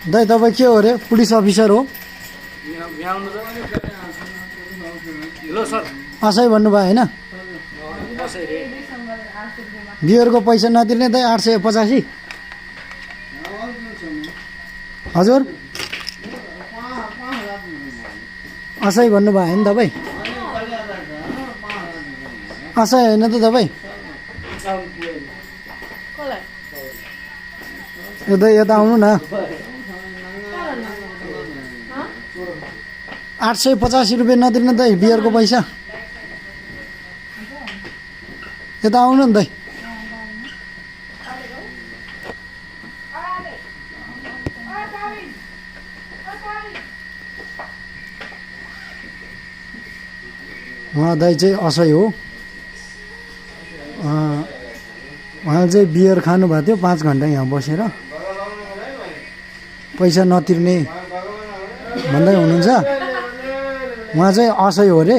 दाइ तपाईँ के हो अरे पुलिस अफिसर हो हेलो सर असै भन्नुभयो होइन बियरको पैसा नतिर्ने दाइ 885 हजुर असै भन्नुभयो होइन तपाईँ असै होइन त तपाईँ यता आउनु न 885 रुपियाँ नतिर्ने दाइ बियरको पैसा यता आउनु नि दाइ उहाँ दाइ चाहिँ असै हो उहाँ चाहिँ बियर खानुभएको थियो 5 घन्टा यहाँ बसेर पैसा नतिर्ने भन्दै हुनुहुन्छ उहाँ चाहिँ असै हो अरे